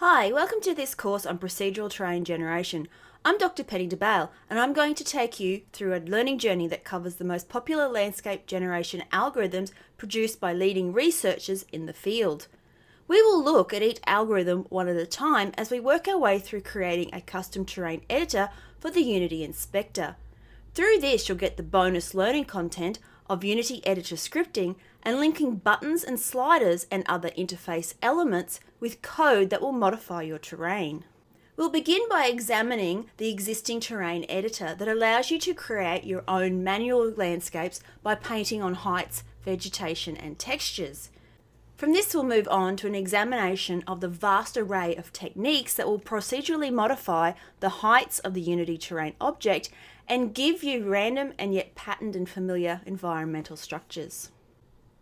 Hi, welcome to this course on procedural terrain generation. I'm Dr. Penny DeBale, and I'm going to take you through a learning journey that covers the most popular landscape generation algorithms produced by leading researchers in the field. We will look at each algorithm one at a time as we work our way through creating a custom terrain editor for the Unity Inspector. Through this, you'll get the bonus learning content of Unity editor scripting and linking buttons and sliders and other interface elements with code that will modify your terrain. We'll begin by examining the existing terrain editor that allows you to create your own manual landscapes by painting on heights, vegetation and textures. From this, we'll move on to an examination of the vast array of techniques that will procedurally modify the heights of the Unity terrain object and give you random and yet patterned and familiar environmental structures.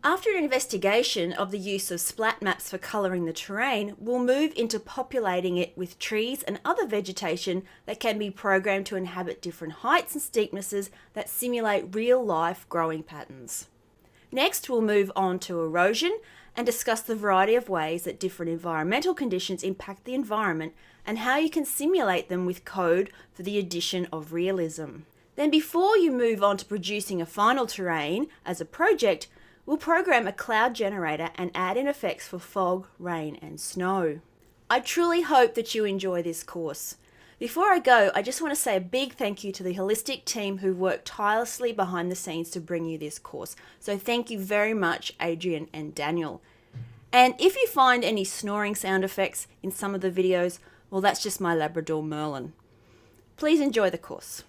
After an investigation of the use of splat maps for colouring the terrain, we'll move into populating it with trees and other vegetation that can be programmed to inhabit different heights and steepnesses that simulate real-life growing patterns. Next, we'll move on to erosion and discuss the variety of ways that different environmental conditions impact the environment and how you can simulate them with code for the addition of realism. Then before you move on to producing a final terrain as a project, we'll program a cloud generator and add in effects for fog, rain and snow. I truly hope that you enjoy this course. Before I go, I just want to say a big thank you to the Holistic team who worked tirelessly behind the scenes to bring you this course. So thank you very much, Adrian and Daniel. And if you find any snoring sound effects in some of the videos, well, that's just my Labrador Merlin. Please enjoy the course.